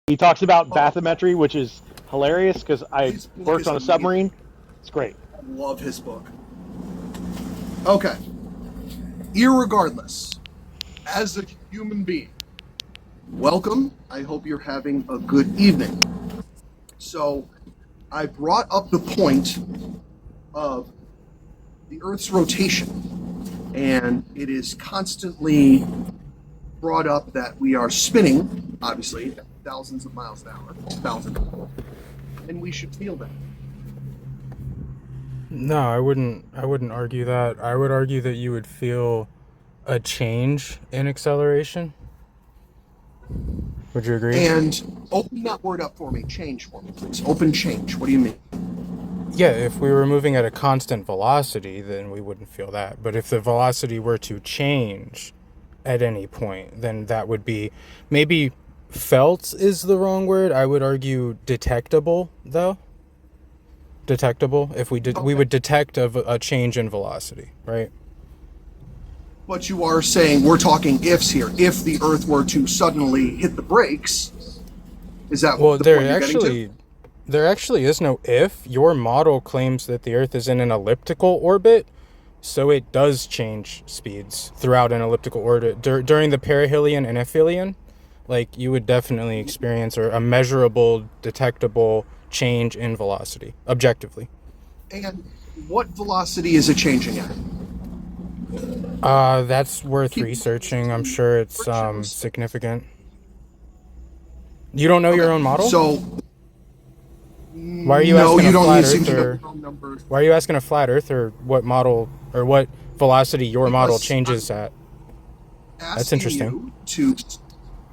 He talks about bathymetry, which is hilarious because I His book worked is on a amazing. submarine. It's great. Love his book. Okay. Irregardless, as a human being, welcome. I hope you're having a good evening. So, I brought up the point of the Earth's rotation, and it is constantly brought up that we are spinning, obviously, at thousands of miles an hour, and we should feel that. No, I wouldn't argue that. I would argue that you would feel a change in acceleration. Would you agree? And open that word up for me. Change for me, please. Open change. What do you mean? Yeah, if we were moving at a constant velocity, then we wouldn't feel that. But if the velocity were to change at any point, then that would be maybe felt is the wrong word. I would argue detectable, though. Detectable. If we did, we Okay. would detect a change in velocity, right? But you are saying we're talking ifs here. If the Earth were to suddenly hit the brakes, is that Well, the point you're getting to? there actually is no if. Your model claims that the Earth is in an elliptical orbit, so it does change speeds throughout an elliptical orbit during the perihelion and aphelion. Like you would definitely experience or a measurable, detectable change in velocity objectively. And what velocity is it changing at? That's worth Keep researching. I'm sure it's frictionless. significant. You don't know your Okay. own model? So Why are you no, asking you a don't flat seem to know earther? your own numbers Why are you asking a flat earther what model or what velocity your model because changes at? That's asking interesting. you to.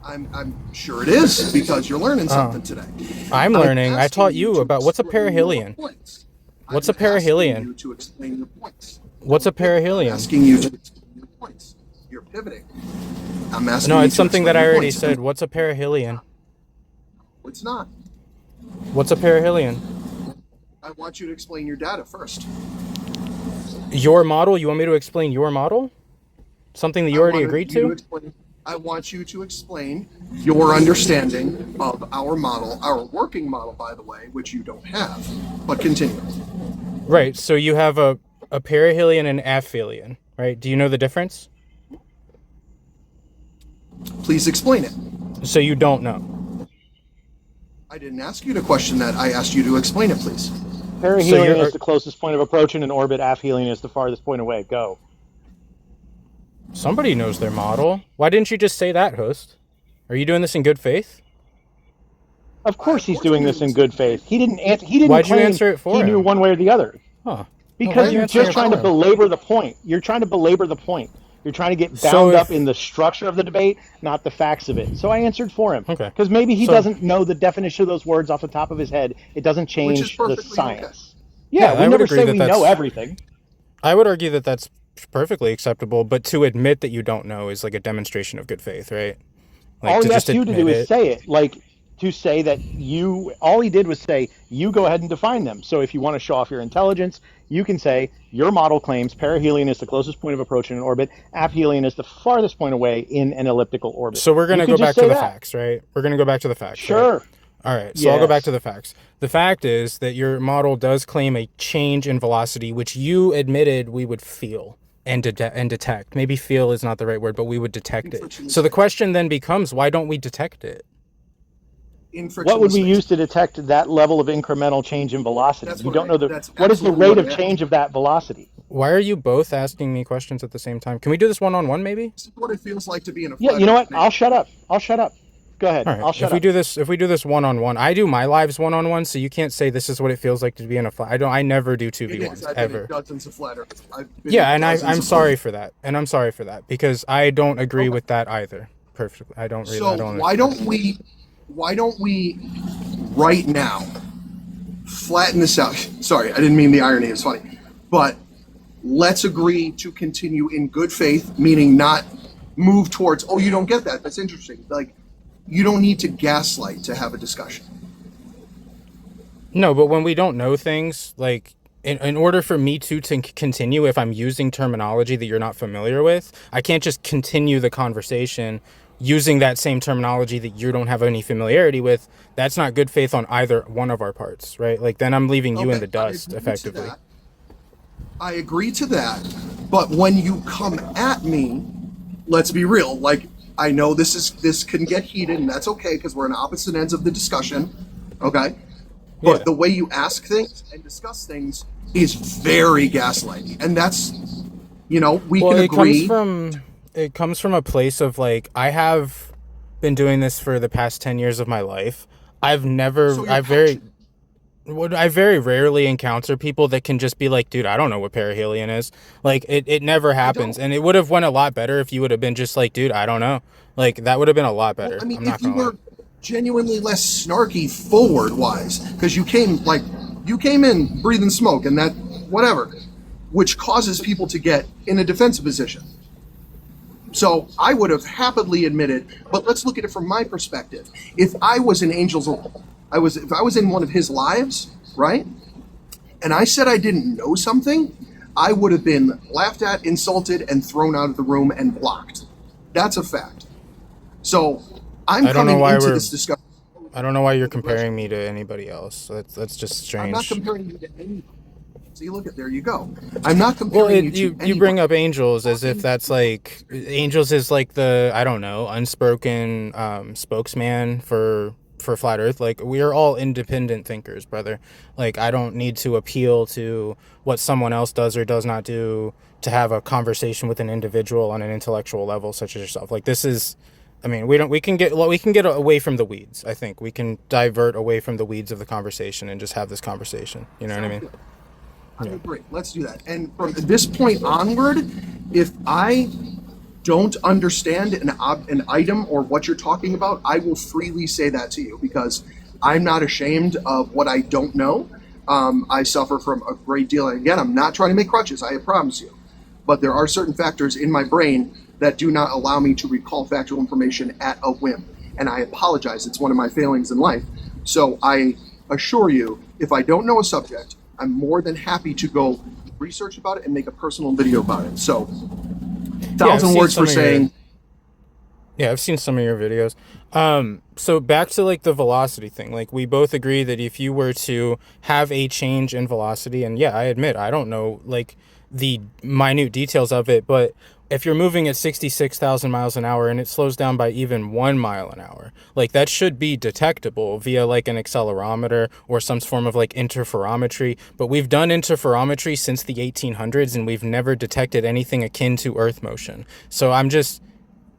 I'm sure it is because you're learning Oh, something today. I'm I'm learning. I asking taught you you to about what's a explain your perihelion. points. What's I'm a asking perihelion? you to explain your points. What's a Don't pivot. I'm perihelion? asking you to explain your points. You're pivoting. I'm asking No, you it's to something that explain I your already points. said. What's a perihelion? It's not. What's a perihelion? I want you to explain your data first. Your model? You want me to explain your model? Something that you I already wanted agreed you to to? explain. I want you to explain your understanding of our model, our working model, by the way, which you don't have. But continue. Right. So you have a perihelion and aphelion, right? Do you know the difference? Please explain it. So you don't know. I didn't ask you to question that. I asked you to explain it, please. So Perihelion is you're the closest point of approach in an orbit. Aphelion is the farthest point away. Go. somebody knows their model. Why didn't you just say that, host? Are you doing this in good faith? Of course, Of he's course, I'm doing doing this in this in good good faith. faith. He didn't Why'd you claim answer it he for knew him? one way or the other Huh. No, why are because you you're answering just it I trying to for don't. him? belabor the point. You're trying to belabor the point. You're trying to get So bound up in if the structure of the debate, not the facts of it. So I answered for him okay, because maybe he so doesn't know the definition of those words off the top of his head. It doesn't Which is change the perfectly okay. science. Yeah, yeah, we I would never agree say that we know that's everything. I would argue that that's perfectly acceptable. But to admit that you don't know is like a demonstration of good faith, right? Like All to he just asked you to do admit is it. say it. Like to say that you, all he did was say, you go ahead and define them. So if you want to show off your intelligence, you can say, your model claims perihelion is the closest point of approach in an orbit, aphelion is the farthest point away in an elliptical orbit. So we're You gonna could go just back to say the that. facts, right? We're gonna go back to the facts, right? Sure. All right, so I'll go back to Yes. the facts. The fact is that your model does claim a change in velocity, which you admitted we would feel and detect. Maybe feel is not the right word, but we would detect In it. So frictionless the phase. question then becomes, why don't we detect it? In What would frictionless we phase. use to detect that level of incremental change in velocity? That's You what don't I. know That's what is the absolutely rate what of I asked. change of that velocity? Why are you both asking me questions at the same time? Can we do this one-on-one, maybe? This is what it feels like to be in a Yeah, flat you know Earth what? I'll debate. shut up. I'll shut up. Go ahead. All right. I'll shut up. If we do this one-on-one, I do my lives one-on-one, so you can't say this is what it feels like to be in a flat. I never do It is. 2v1s I've been in ever. dozens of flat Earths. I've been Yeah, in and dozens I'm of flat sorry Earths. for that. And I'm sorry for that because I don't agree Okay. with that either. Perfectly. I So don't why I don't we? Why don't we right now flatten this out? Sorry, I didn't mean the irony. It's funny, but let's agree to continue in good faith, meaning not move towards. Oh, you don't get that. That's interesting. Like you don't need to gaslight to have a discussion. No, but when we don't know things, like in order for me to continue, if I'm using terminology that you're not familiar with, I can't just continue the conversation using that same terminology that you don't have any familiarity with, that's not good faith on either one of our parts, right? Like then I'm leaving you in the dust effectively. I agree to that. But when you come at me, let's be real, like I know this can get heated, and that's okay because we're on opposite ends of the discussion. Okay? But Yeah. the way you ask things and discuss things is very gaslighting. And that's, we Well, can agree. it comes from a place of like, I have been doing this for the past 10 years of my life. I've never, So you're I very, passionate. I very rarely encounter people that can just be like, dude, I don't know what perihelion is. Like it never happens. don't. And it would have went a lot better if you would have been just like, dude, I don't know. Like that would have been a lot Well, better. I mean, I'm if not you gonna lie. were genuinely less snarky forward wise, because you came in breathing smoke and that whatever, which causes people to get in a defensive position. So I would have happily admitted, but let's look at it from my perspective. If I was in if I was in one of his lives, right? And I said I didn't know something, I would have been laughed at, insulted, and thrown out of the room and blocked. That's a fact. So I'm I don't know coming why into we're this discussion. I don't know why you're comparing me to anybody else. That's just I'm not strange. comparing you to anybody. See, look at there you go. I'm not Well, comparing you to you anybody. bring up angels as if that's like angels is like the, I don't know, unspoken spokesman for flat Earth. Like we are all independent thinkers, brother. Like I don't need to appeal to what someone else does or does not do to have a conversation with an individual on an intellectual level such as yourself. Like this is, I mean, we can get away from the weeds. I think we can divert away from the weeds of the conversation and just have this conversation. You know what I mean? I agree. Let's do that. And from this point onward, if I don't understand an item or what you're talking about, I will freely say that to you because I'm not ashamed of what I don't know. I suffer from a great deal. Again, I'm not trying to make crutches, I promise you. But there are certain factors in my brain that do not allow me to recall factual information at a whim. And I apologize. It's one of my failings in life. So I assure you, if I don't know a subject, I'm more than happy to go research about it and make a personal video about it. So, thousand seen words some for of your- saying, Yeah, I've seen some of your videos. So back to like the velocity thing. Like we both agree that if you were to have a change in velocity, and yeah, I admit I don't know like the minute details of it, but if you're moving at 66,000 miles an hour and it slows down by even 1 mile an hour, like that should be detectable via like an accelerometer or some form of like interferometry. But we've done interferometry since the 1800s and we've never detected anything akin to Earth motion. So I'm just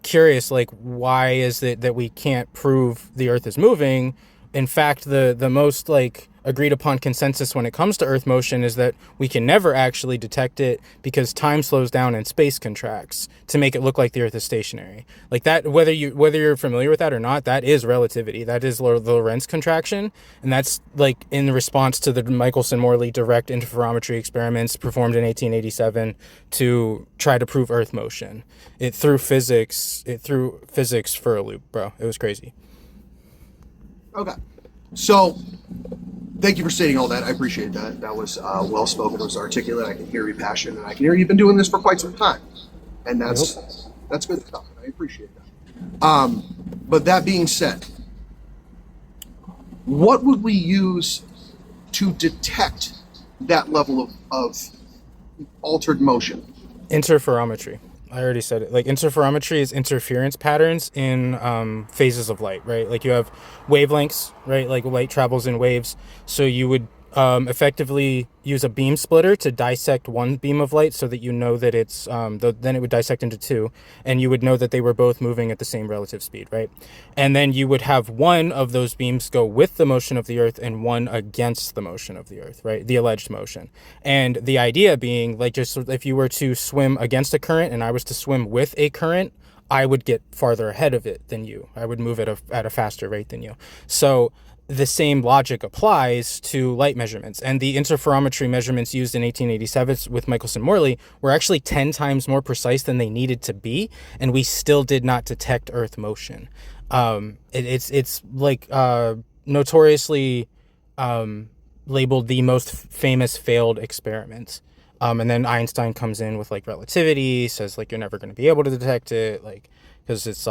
curious, like why is it that we can't prove the Earth is moving? In fact, the most like agreed upon consensus when it comes to Earth motion is that we can never actually detect it because time slows down and space contracts to make it look like the Earth is stationary. Like that, whether you're familiar with that or not, that is relativity. That is the Lorentz contraction, and that's like in response to the Michelson-Morley direct interferometry experiments performed in 1887 to try to prove Earth motion. It threw physics for a loop, bro. It was crazy. okay. So, thank you for stating all that. I appreciate that. That was well spoken. It was articulate. I can hear your passion, and I can hear you've been doing this for quite some time, and that's good stuff. I appreciate that. But that being said, what would we use to detect that level of altered motion? Interferometry. I already said it. Like interferometry is interference patterns in phases of light, right? Like you have wavelengths, right? Like light travels in waves. So you would effectively use a beam splitter to dissect one beam of light so that you know that it's, then it would dissect into two, and you would know that they were both moving at the same relative speed, right? And then you would have one of those beams go with the motion of the Earth and one against the motion of the Earth, right? The alleged motion. And the idea being, like, just if you were to swim against a current and I was to swim with a current, I would get farther ahead of it than you. I would move at a faster rate than you. So the same logic applies to light measurements. And the interferometry measurements used in 1887 with Michelson-Morley were actually 10 times more precise than they needed to be, and we still did not detect Earth motion. It's like notoriously labeled the most famous failed experiment. And then Einstein comes in with like relativity, says like you're never going to be able to detect it, like because it's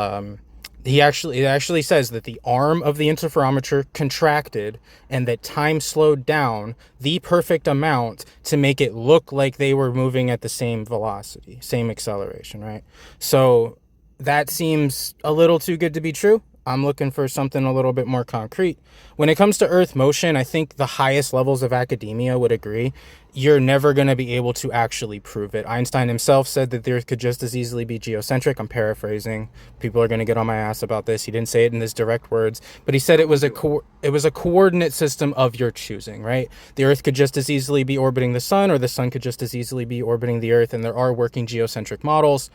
It actually says that the arm of the interferometer contracted and that time slowed down the perfect amount to make it look like they were moving at the same velocity, same acceleration, right? So that seems a little too good to be true. I'm looking for something a little bit more concrete. When it comes to Earth motion, I think the highest levels of academia would agree you're never going to be able to actually prove it. Einstein himself said that the Earth could just as easily be geocentric. I'm paraphrasing. People are going to get on my ass about this. He didn't say it in his direct words, but he said it was a coordinate system of your choosing, right? The Earth could just as easily be orbiting the sun, or the sun could just as easily be orbiting the Earth, and there are working geocentric models.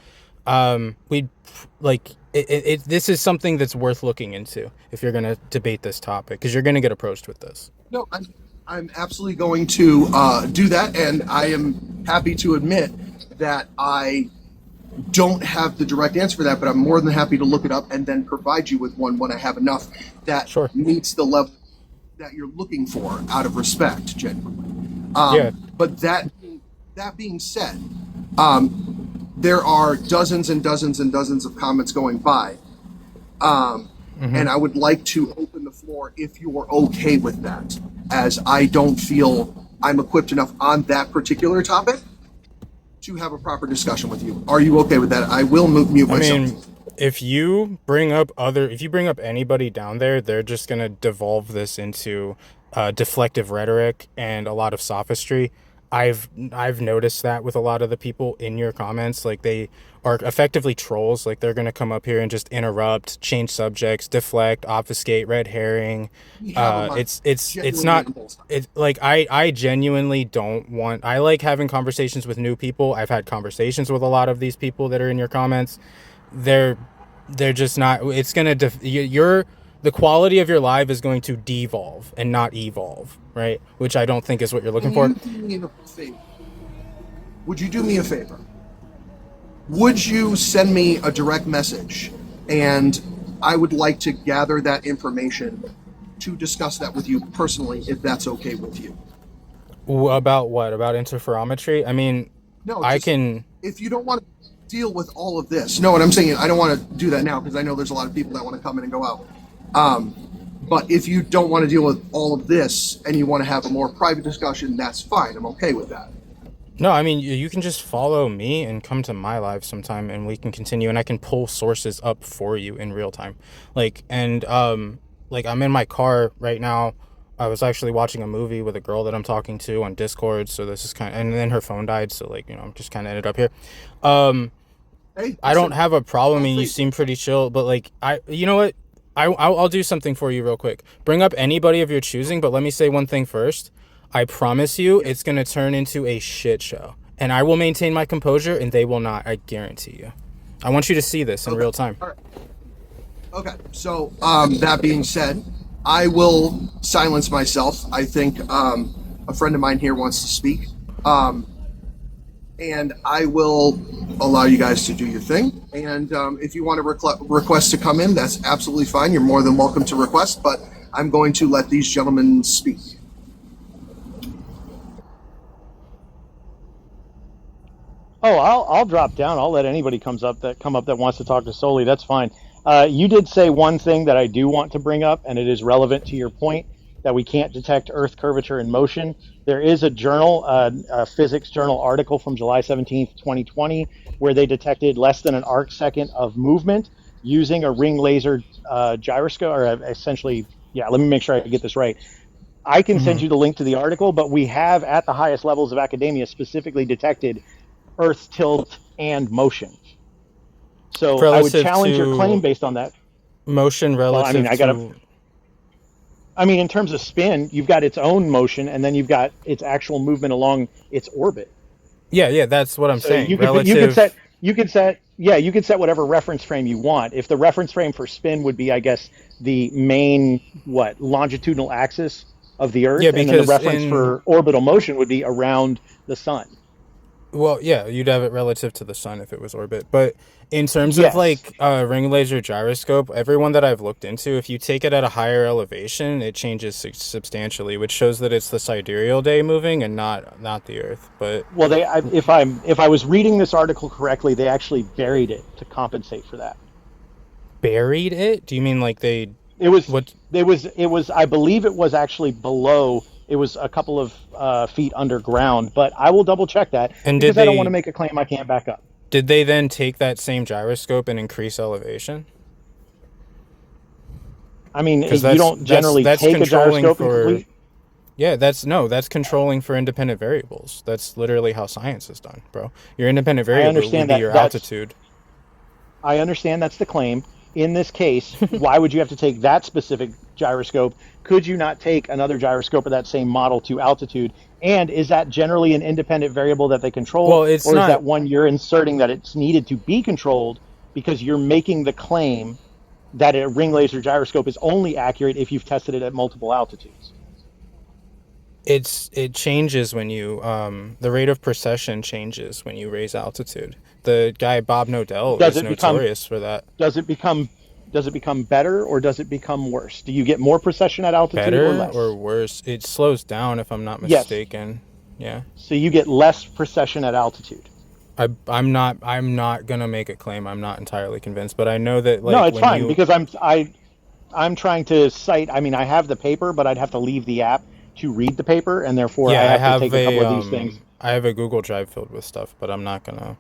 We like it. This is something that's worth looking into if you're going to debate this topic, because you're going to get approached with this. No, I'm absolutely going to do that, and I am happy to admit that I don't have the direct answer for that, but I'm more than happy to look it up and then provide you with one when I have enough that Sure. meets the level that you're looking for out of respect, genuinely. Yeah. But that being said, there are dozens and dozens and dozens of comments going by. And I would like to open the floor if you are okay with that, as I don't feel I'm equipped enough on that particular topic to have a proper discussion with you. Are you okay with that? I will mute myself. I mean, if you bring up anybody down there, they're just gonna devolve this into deflective rhetoric and a lot of sophistry. I've noticed that with a lot of the people in your comments, like they are effectively trolls. Like they're gonna come up here and just interrupt, change subjects, deflect, obfuscate, red herring. It's not. It's like I genuinely don't want. I like having conversations with new people. I've had conversations with a lot of these people that are in your comments. They're just not. It's gonna the quality of your live is going to devolve and not evolve, right? Which I don't think is what you're looking for. Would you do me a favor? Would you send me a direct message, and I would like to gather that information to discuss that with you personally, if that's okay with you. About what? About interferometry? I mean, No, I just, can. if you don't want to deal with all of this. No, what I'm saying, I don't want to do that now because I know there's a lot of people that want to come in and go out. But if you don't want to deal with all of this and you want to have a more private discussion, that's fine. I'm okay with that. No, I mean, you can just follow me and come to my live sometime and we can continue, and I can pull sources up for you in real time. Like, and, like I'm in my car right now. I was actually watching a movie with a girl that I'm talking to on Discord. So this is and then her phone died. So like, I'm just kind of ended up here. Hey, I don't have a problem. I mean, you seem pretty chill, but like, you know what? I'll do something for you real quick. Bring up anybody of your choosing, but let me say one thing first. I promise you it's going to turn into a shit show. And I will maintain my composure and they will not, I guarantee you. I want you to see this in real time. All right. Okay, so that being said, I will silence myself. I think a friend of mine here wants to speak. And I will allow you guys to do your thing. And if you want to request to come in, that's absolutely fine. You're more than welcome to request, but I'm going to let these gentlemen speak. Oh, I'll drop down. I'll let anybody come up that wants to talk to Soli. That's fine. You did say one thing that I do want to bring up, and it is relevant to your point that we can't detect Earth curvature in motion. There is a journal, a physics journal article from July 17th, 2020, where they detected less than an arc second of movement using a ring laser gyroscope, or essentially, yeah, let me make sure I get this right. I can send you the link to the article, but we have at the highest levels of academia specifically detected Earth tilt and motion. So relative I would challenge your claim based on that. Motion relative I mean, in terms of spin, you've got its own motion, and then you've got its actual movement along its orbit. Yeah, that's what I'm saying. You could set whatever reference frame you want. If the reference frame for spin would be, I guess, the main longitudinal axis of the Earth, and then the reference for orbital motion would be around the sun. Well, yeah, you'd have it relative to the sun if it was orbit. But in terms of like ring laser gyroscope, everyone that I've looked into, if you take it at a higher elevation, it changes substantially, which shows that it's the sidereal day moving and not the Earth. But well, if I was reading this article correctly, they actually buried it to compensate for that. buried it? Do you mean like they It was, what? I believe it was actually below. It was a couple of feet underground, but I will double check that And because I don't want to make a claim I can't back up. did they then take that same gyroscope and increase elevation? I mean, you Because don't generally that's take a controlling gyroscope and for complete. yeah, that's controlling for independent variables. That's literally how science is done, bro. Your independent I variable would understand be that. your altitude. I understand that's the claim. In this case, why would you have to take that specific gyroscope? Could you not take another gyroscope of that same model to altitude? And is that generally an independent variable that they control, Well, it's or is not. that one you're inserting that it's needed to be controlled because you're making the claim that a ring laser gyroscope is only accurate if you've tested it at multiple altitudes? It changes when you the rate of precession changes when you raise altitude. The guy Bob Nodell Does is it become notorious for that. does it become does it become better or does it become worse? Do you get more precession at altitude or Better or less? worse? It slows down if I'm not Yes. mistaken. Yeah. So you get less precession at altitude. I'm not gonna make a claim. I'm not entirely convinced, but I know that No, like it's when fine you because I'm trying to cite. I mean, I have the paper, but I'd have to leave the app to read the paper, and therefore I yeah, have to take a couple of these things. I have a Google Drive filled with stuff, but I'm not gonna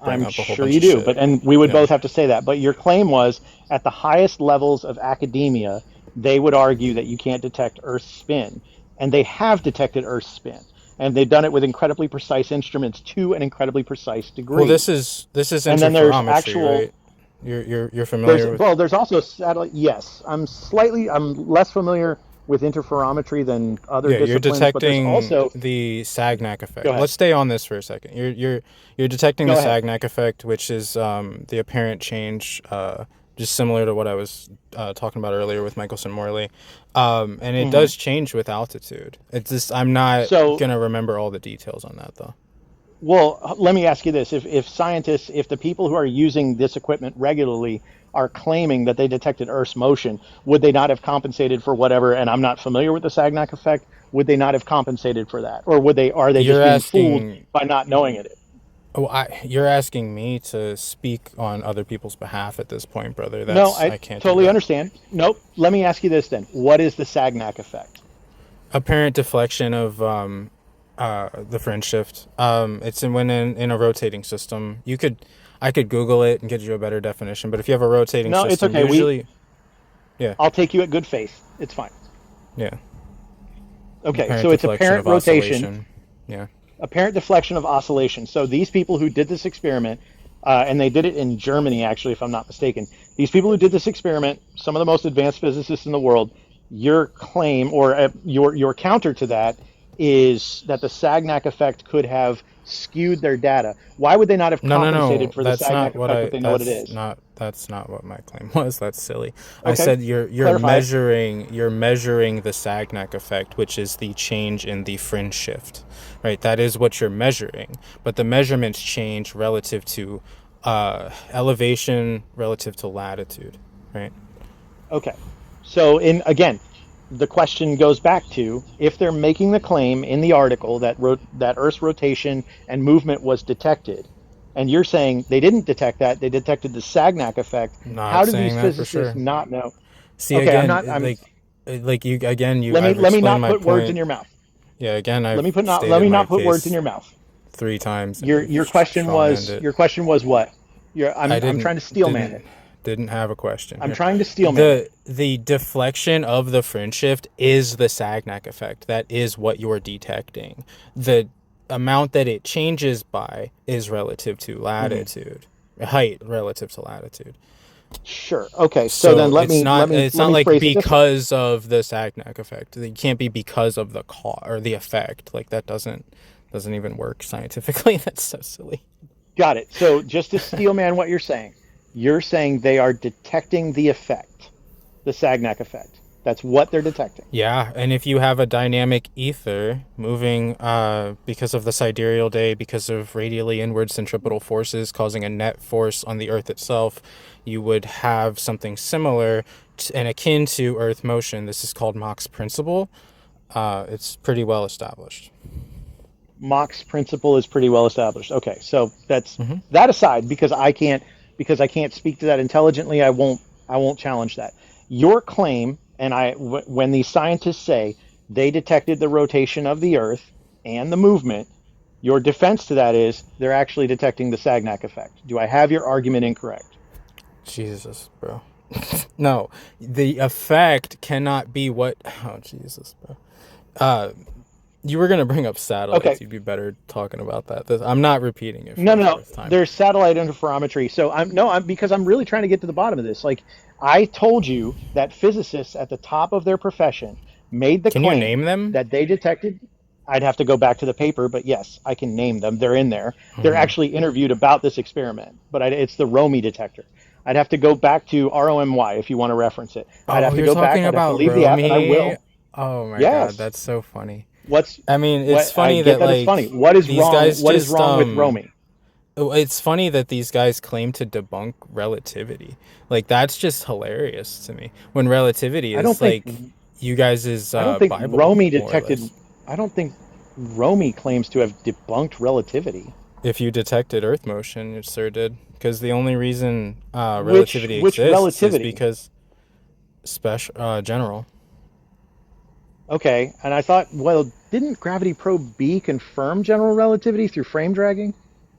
bring I'm up a whole sure bunch you of do, shit. and we would Yeah. both have to say that. But your claim was at the highest levels of academia, they would argue that you can't detect Earth's spin, and they have detected Earth's spin, and they've done it with incredibly precise instruments to an incredibly precise Well, degree. this is And then there's interferometry, actual right? You're familiar with. there's also satellite. Yes, I'm less familiar with interferometry than other Yeah, you're disciplines, but there's detecting also. the Sagnac Go effect. ahead. Let's stay on this for a second. You're detecting Go the ahead. Sagnac effect, which is the apparent change, just similar to what I was talking about earlier with Michelson Morley, and it Hmm. does change with altitude. It's just I'm not So, gonna remember all the details on that though. well, let me ask you this: if scientists, if the people who are using this equipment regularly are claiming that they detected Earth's motion, would they not have compensated for whatever? And I'm not familiar with the Sagnac effect. Would they not have compensated for that, or would they? Are they You're just being fooled asking. by not knowing it? Oh, you're asking me to speak on other people's behalf at this point, brother. No, That's I I can't do totally that. understand. Nope. Let me ask you this then: what is the Sagnac effect? Apparent deflection of the fringe shift. It's in a rotating system. I could Google it and get you a better definition. But if you have a rotating No, it's system, okay. usually, yeah, I'll take you at good faith. It's fine. yeah, Okay, apparent so it's deflection apparent of rotation, oscillation. Yeah, apparent deflection of oscillation. So these people who did this experiment, and they did it in Germany, actually, if I'm not mistaken. These people who did this experiment, some of the most advanced physicists in the world, your claim or your counter to that is that the Sagnac effect could have skewed their data. Why would they not have no, no, compensated no. for the Sagnac effect if they know what it That's is? not what my claim was. That's silly. I Okay, said clarify it. you're measuring the Sagnac effect, which is the change in the fringe shift, right? That is what you're measuring. But the measurements change relative to elevation, relative to latitude, right? Okay. So in again, the question goes back to if they're making the claim in the article that that Earth's rotation and movement was detected, and you're saying they didn't detect that, they detected the Sagnac effect. How Not do these saying that for physicists sure. not know? See Okay, I'm again, not. I'm. you again. You Let me I've let me explained not my put words in point. your mouth. Yeah, again, I've Let stated me my not put words in case your mouth. 3 times, and you've Your question strong-manned was it. what? I I'm didn't trying to steelman didn't it. didn't have a question I'm here. trying to steelman it. The deflection of the fringe shift is the Sagnac effect. That is what you're detecting. The amount that it changes by is relative to Hmm. latitude, height relative to latitude. Sure. Okay. So then So it's let not me like phrase it this way. because of the Sagnac effect. It can't be because of the or the effect. Like that doesn't even work scientifically. That's so silly. Got it. So just to steelman what you're saying they are detecting the effect, the Sagnac effect. That's what they're detecting. Yeah, and if you have a dynamic ether moving because of the sidereal day, because of radially inward centripetal forces causing a net force on the Earth itself, you would have something similar and akin to Earth motion. This is called Mach's principle. It's pretty well established. Mach's principle is pretty well established. Okay, so that's Hmm. that aside, because I can't speak to that intelligently. I won't challenge that. Your claim, and when these scientists say they detected the rotation of the Earth and the movement, your defense to that is they're actually detecting the Sagnac effect. Do I have your argument incorrect? Jesus, bro. No, the effect cannot be what. Oh, Jesus, bro. You were gonna bring up Okay. satellites. You'd be better talking about that. I'm not repeating it for No, the no, no. fourth time. There's satellite interferometry. So I'm because I'm really trying to get to the bottom of this. Like I told you that physicists at the top of their profession made the Can you claim name them? that they detected. I'd have to go back to the paper, but yes, I can name them. They're in there. They're Hmm. actually interviewed about this experiment, but it's the Romy detector. I'd have to go back to ROMY if you want to reference it. I'd Oh, have to you're go back. talking I'd have to about leave the app, and I Romy. will. Oh my God, Yes. that's so funny. What's I mean, it's what I funny get that that it's funny. like What is these wrong? guys What is just wrong with Romy? it's funny that these guys claim to debunk relativity. Like that's just hilarious to me. When relativity I don't is think like you guys' I don't think Bible, Romy more or detected. less. I don't think Romy claims to have debunked relativity. If you detected Earth motion, it sure did. Because the only reason relativity Which exists is relativity? because special general. Okay, and I thought, well, didn't Gravity Probe B confirm general relativity through frame dragging?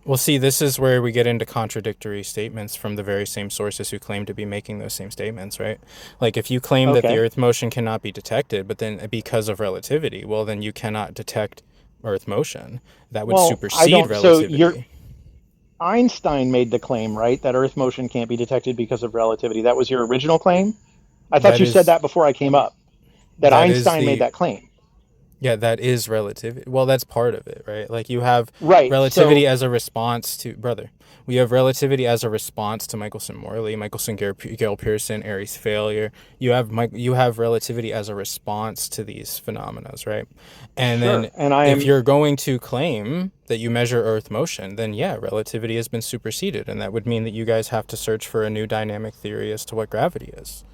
Well, see, this is where we get into contradictory statements from the very same sources who claim to be making those same statements, right? Like, if you claim that the Okay, Earth motion cannot be detected, but then because of relativity, well, then you cannot detect Earth motion. That would well, I supersede don't. So you're relativity. Einstein made the claim, right, that Earth motion can't be detected because of relativity. That was your original claim. I thought That you said is that before I came up. That that is Einstein made the that claim. Yeah, that is relativity. Well, that's part of it, right? Like you have Right. relativity So as a response to brother. We have relativity as a response to Michelson-Morley, Gale Pearson, Airy's failure. You have relativity as a response to these phenomena, right? And then sure, and I if am you're going to claim that you measure Earth motion, then yeah, relativity has been superseded, and that would mean that you guys have to search for a new dynamic theory as to what gravity is.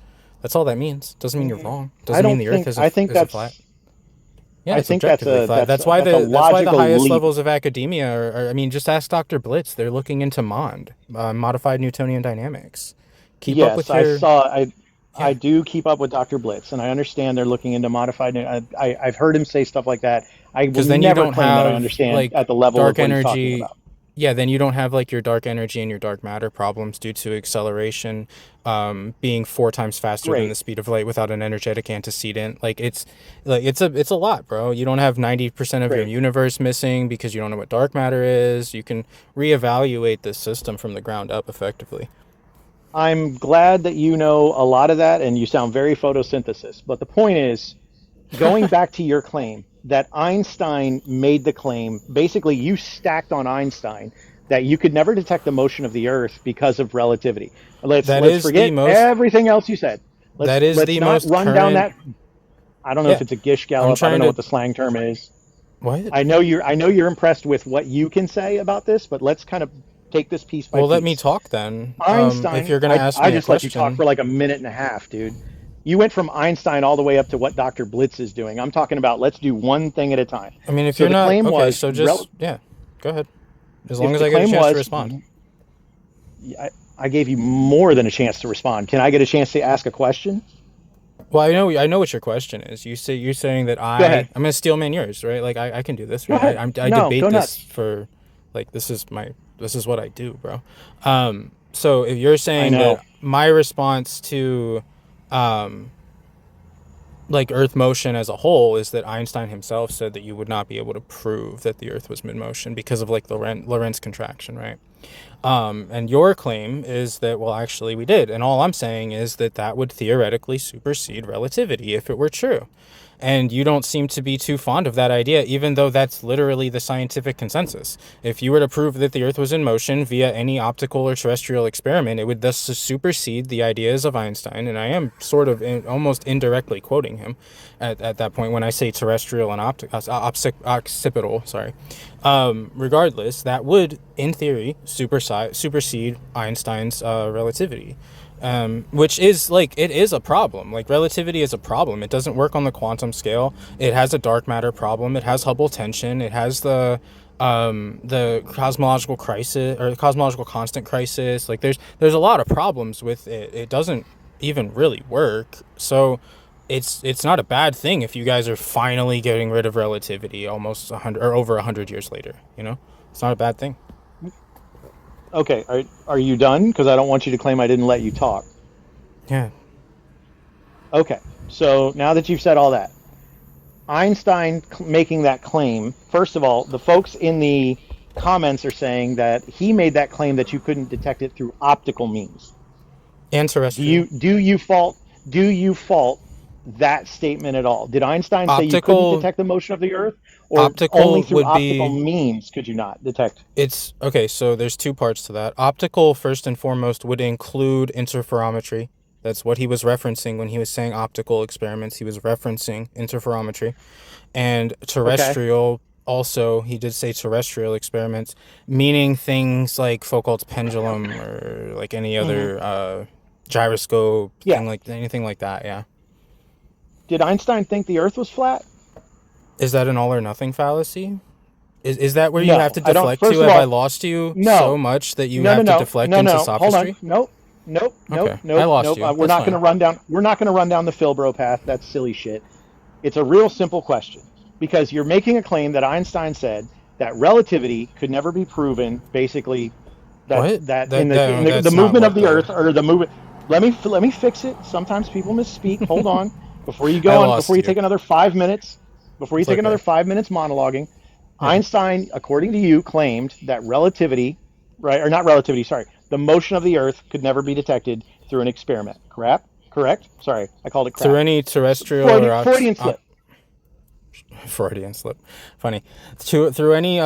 That's all that means. Doesn't mean you're wrong. I Doesn't mean don't the Earth think I think is a flat. Yeah, I it's think that's objectively a flat. that's a That's why the logical highest leap. levels of academia are I mean, just ask Dr. Blitz. They're looking into modified Newtonian dynamics. Keep up Yes, with your I yeah, do keep up with Dr. Blitz, and I understand they're looking into modified. I've heard him say stuff like that. I will because then you never don't claim that I have understand like at the level of dark what he's talking energy. about. Yeah, then you don't have like your dark energy and your dark matter problems due to acceleration being 4 times faster than the Great. speed of light without an energetic antecedent. Like it's a lot, bro. You don't have 90% of your Great. universe missing because you don't know what dark matter is. You can reevaluate this system from the ground up effectively. I'm glad that you know a lot of that, and you sound very photosynthesis. But the point is, going back to your claim that Einstein made the claim, basically you stacked on Einstein that you could never detect the motion of the Earth because of relativity. That Let's is the forget most everything else you said. that is Let's the not most run down current. that. I don't know if Yeah, it's a Gish I'm Gallop. I don't trying know to what the slang term is. what? I know you're impressed with what you can say about this, but let's kind of take this piece by Well, let me piece. talk then. If Einstein, you're gonna ask I me a just let you talk question, for like a minute and a half, dude. You went from Einstein all the way up to what Dr. Blitz is doing. I'm talking about let's do one thing at a time. I mean, if So you're the not claim okay, was, so just yeah, go ahead. As long if as the I get a claim chance to was, respond. I gave you more than a chance to respond. Can I get a chance to ask a question? Well, I know what your question is. You're saying that Go ahead. I'm gonna steel man yours, right? Like I can do this, Go right? ahead. I No, go debate this nuts. for like this is what I do, bro. So if you're I saying know. that my response to um like Earth motion as a whole is that Einstein himself said that you would not be able to prove that the Earth was mid motion because of like Lorentz contraction, right? And your claim is that, well, actually, we did. And all I'm saying is that that would theoretically supersede relativity if it were true. And you don't seem to be too fond of that idea, even though that's literally the scientific consensus. If you were to prove that the Earth was in motion via any optical or terrestrial experiment, it would thus supersede the ideas of Einstein. And I am sort of almost indirectly quoting him at that point when I say terrestrial and occipital. Sorry. Regardless, that would, in theory, supersede Einstein's relativity. Which is like it is a problem. Like relativity is a problem. It doesn't work on the quantum scale. It has a dark matter problem. It has Hubble tension. It has the cosmological crisis or cosmological constant crisis. Like there's a lot of problems with it. It doesn't even really work. So it's not a bad thing if you guys are finally getting rid of relativity almost 100 or over 100 years later. It's not a bad thing. Okay, are you done? Because I don't want you to claim I didn't let you talk. Yeah. Okay, so now that you've said all that, Einstein making that claim, first of all, the folks in the comments are saying that he made that claim that you couldn't detect it through optical means. And Do terrestrial. you do you fault do you fault that statement at all? Did Einstein say you couldn't Optical detect the motion of the Earth, or only optical through would optical be means could you not detect? it's okay, so there's two parts to that. Optical first and foremost would include interferometry. That's what he was referencing when he was saying optical experiments. He was referencing interferometry. And Okay. terrestrial also, he did say terrestrial experiments, meaning things like Foucault's pendulum or like any Hmm. other gyroscope Yeah. thing, like anything like that. Yeah. Did Einstein think the Earth was flat? Is that an all or nothing fallacy? Is that where you have No, to I don't. deflect to? First of Have I all, lost you so no, much that you no, no, have to no, deflect no, into no. Hold on. sophistry? Nope, nope, nope, Okay, I nope, lost nope. you. We're That's not going to fine. run down. We're not going to run down the Filbro path. That's silly shit. It's a real simple question because you're making a claim that Einstein said that relativity could never be proven. Basically, What? that in That the that the that's not movement of what the the Earth or the movement. Let me fix it. Sometimes people misspeak. Hold on. Before you I go on, before lost you you. take another 5 minutes, before you It's take okay. another 5 minutes monologuing, Yeah. Einstein, according to you, claimed that relativity, right, or not relativity, sorry, the motion of the Earth could never be detected through an experiment. Correct? Correct? Sorry, I called it Through crap. any terrestrial or Freudian slip. Freudian slip. Funny. Through any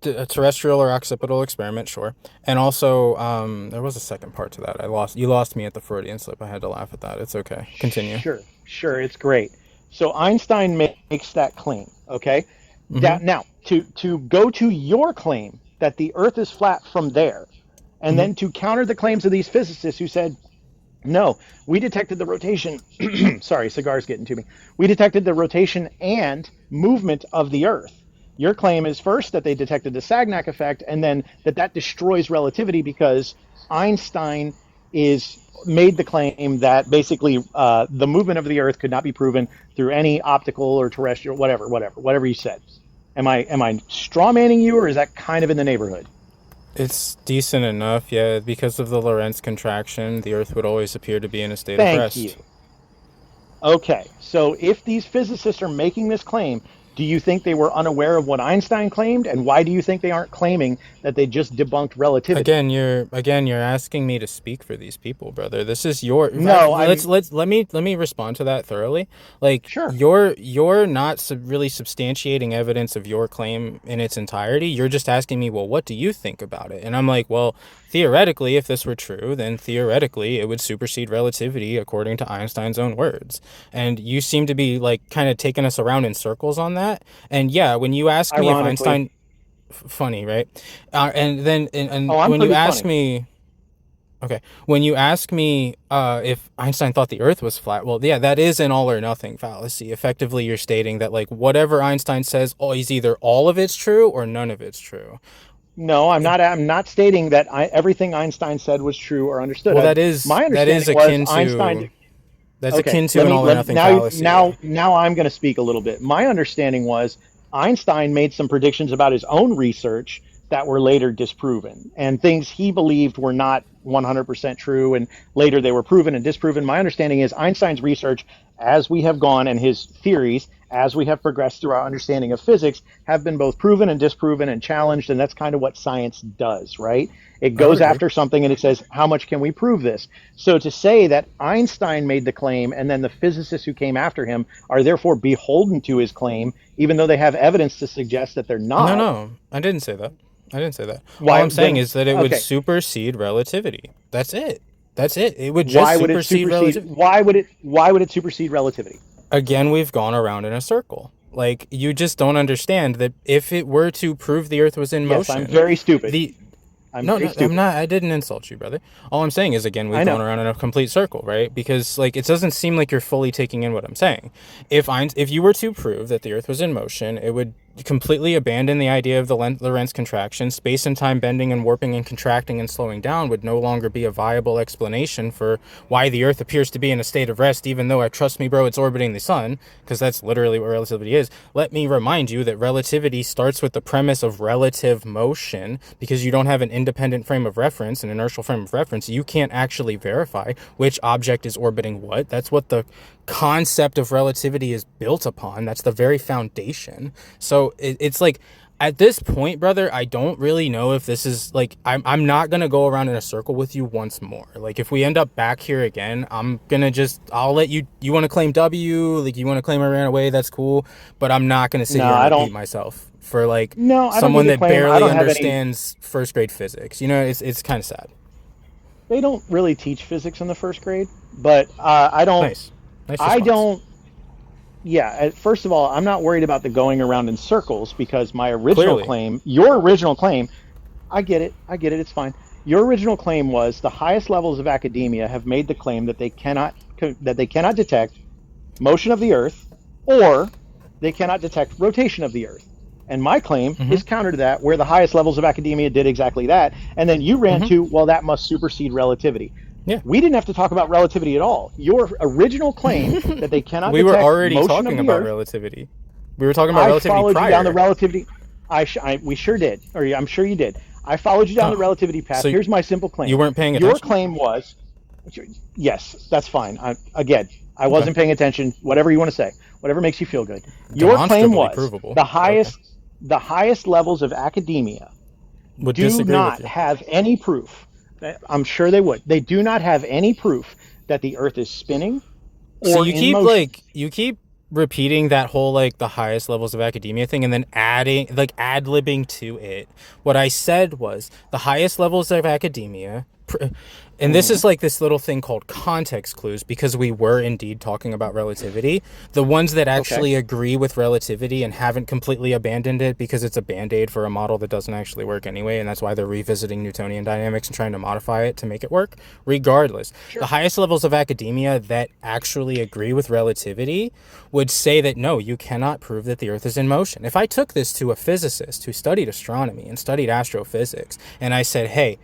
terrestrial or occipital experiment, sure. And also, there was a second part to that. You lost me at the Freudian slip. I had to laugh at that. It's okay. Continue. Sure, sure, it's great. So Einstein makes that claim. Okay, Mm-hmm. now to go to your claim that the Earth is flat from there, and Mm-hmm. then to counter the claims of these physicists who said no, we detected the rotation. Sorry, cigar's getting to me. We detected the rotation and movement of the Earth. Your claim is first that they detected the Sagnac effect, and then that destroys relativity because Einstein is made the claim that basically the movement of the Earth could not be proven through any optical or terrestrial, whatever you said. Am I straw manning you, or is that kind of in the neighborhood? It's decent enough, yeah. Because of the Lorentz contraction, the Earth would always appear to be in a state of Thank rest. you. Okay, so if these physicists are making this claim, do you think they were unaware of what Einstein claimed? And why do you think they aren't claiming that they just debunked relativity? Again you're asking me to speak for these people, brother. This is your No, let me respond to that thoroughly. Like sure. you're not really substantiating evidence of your claim in its entirety. You're just asking me, well, what do you think about it? And I'm like, well, theoretically, if this were true, then theoretically it would supersede relativity according to Einstein's own words. And you seem to be like kind of taking us around in circles on that. And yeah, when you ask me if Ironically, Einstein funny, right? And oh, I'm when you pretty ask funny. me, okay, when you ask me if Einstein thought the Earth was flat, well, yeah, that is an all or nothing fallacy. Effectively, you're stating that like whatever Einstein says, oh, is either all of it's true or none of it's true. No, I'm not. I'm not stating that everything Einstein said was true or understood. Well, My that is understanding was akin Einstein. to that's Okay, akin to an all or nothing fallacy. now I'm going to speak a little bit. My understanding was Einstein made some predictions about his own research that were later disproven, and things he believed were not 100% true, and later they were proven and disproven. My understanding is Einstein's research, as we have gone, and his theories, as we have progressed through our understanding of physics, have been both proven and disproven and challenged, and that's kind of what science does, right? It I would goes agree. after something and it says, how much can we prove this? So to say that Einstein made the claim and then the physicists who came after him are therefore beholden to his claim, even though they have evidence to suggest that they're No, not, no, I didn't say that. I didn't say that. All why I'm saying then? is that it would Okay, supersede relativity. That's it. That's it. It would just why would it supersede supersede? relativity. Why would it supersede relativity? Again, we've gone around in a circle. Like, you just don't understand that if it were to prove the Earth was in Yes, I'm motion, very stupid. the I'm no, very no, I'm stupid. not. I didn't insult you, brother. All I'm saying is, again, we've I gone know. around in a complete circle, right? Because, like, it doesn't seem like you're fully taking in what I'm saying. If you were to prove that the Earth was in motion, it would completely abandon the idea of the Lorentz contraction, space and time bending and warping and contracting and slowing down would no longer be a viable explanation for why the Earth appears to be in a state of rest, even though, trust me, bro, it's orbiting the sun, because that's literally what relativity is. Let me remind you that relativity starts with the premise of relative motion, because you don't have an independent frame of reference, an inertial frame of reference. You can't actually verify which object is orbiting what. That's what the concept of relativity is built upon. That's the very foundation. So it's like, at this point, brother, I don't really know if this is like, I'm not gonna go around in a circle with you once more. Like, if we end up back here again, I'll let you want to claim W, like you want to claim I ran away, that's cool, but I'm not gonna sit No, here I and don't. repeat myself for like No, I don't someone think that they claim. I barely don't have any. understands first grade physics. You know, it's kind of sad. They don't really teach physics in the first grade, but I don't. Nice I response. don't. Yeah. First of all, I'm not worried about the going around in circles because my original Clearly. claim, your original claim, I get it. I get it. It's fine. Your original claim was the highest levels of academia have made the claim that they cannot detect motion of the Earth, or they cannot detect rotation of the Earth. And my claim is counter to that, where the highest levels of academia did exactly that. And then you ran to, well, that must supersede relativity. Yeah. We didn't have to talk about relativity at all. Your original claim that they cannot We were detect already motion talking of the about Earth, relativity. We were talking about I relativity followed prior. you down the relativity. We sure did, or I'm sure you did. I followed you down the relativity path. So Here's my simple claim. you weren't paying Your attention? claim was, yes, that's fine. I wasn't paying attention. Whatever you want to say, whatever makes you feel good. Your claim Demonstrably was provable. the highest levels of academia Would do disagree not with you. have any proof. I'm sure they would. They do not have any proof that the Earth is spinning or So you in keep motion. you keep repeating that whole like the highest levels of academia thing and then adding like ad-libbing to it. What I said was the highest levels of academia and this is like this little thing called context clues, because we were indeed talking about relativity. The ones that actually agree with relativity and haven't completely abandoned it because it's a band-aid for a model that doesn't actually work anyway, and that's why they're revisiting Newtonian dynamics and trying to modify it to make it work. Regardless, the highest levels of academia that actually agree with relativity would say that no, you cannot prove that the Earth is in motion. If I took this to a physicist who studied astronomy and studied astrophysics, and I said, hey,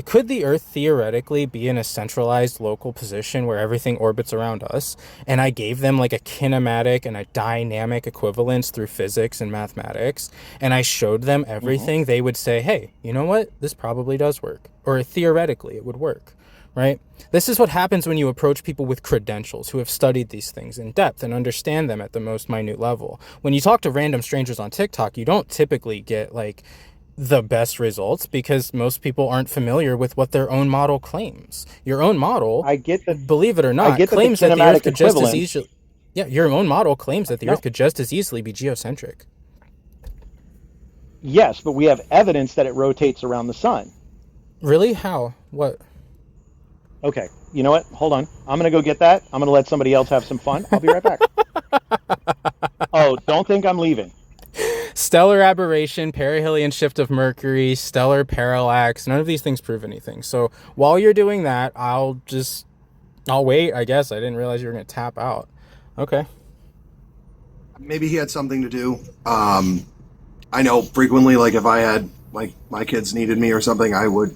could the Earth theoretically be in a centralized local position where everything orbits around us? And I gave them like a kinematic and a dynamic equivalence through physics and mathematics, and I showed them everything, they would say, hey, you know what? This probably does work. Or theoretically, it would work. Right? This is what happens when you approach people with credentials who have studied these things in depth and understand them at the most minute level. When you talk to random strangers on TikTok, you don't typically get like the best results because most people aren't familiar with what their own model claims. Your own model, I get that. believe it or not, get that the claims that the kinematic Earth could just as equivalence- easily... Yeah, your own model claims that the No. Earth could just as easily be geocentric. Yes, but we have evidence that it rotates around the sun. Really? How? What? Okay, you know what? Hold on. I'm going to go get that. I'm going to let somebody else have some fun. I'll be right back. Oh, don't think I'm leaving. Stellar aberration, perihelion shift of Mercury, stellar parallax, none of these things prove anything. So while you're doing that, I'll wait, I guess. I didn't realize you were going to tap out. Okay. Maybe he had something to do. I know frequently, like if I had, like my kids needed me or something, I would,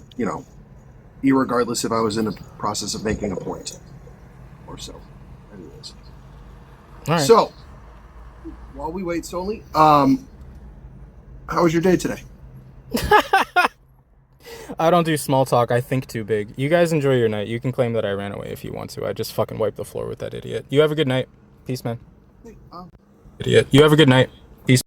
irregardless if I was in the process of making a point or so. Anyways. All right. So, while we wait, Soli, how was your day today? I don't do small talk. I think too big. You guys enjoy your night. You can claim that I ran away if you want to. I just fucking wiped the floor with that idiot. You have a good night. Peace, man. Idiot. You have a good night. Peace.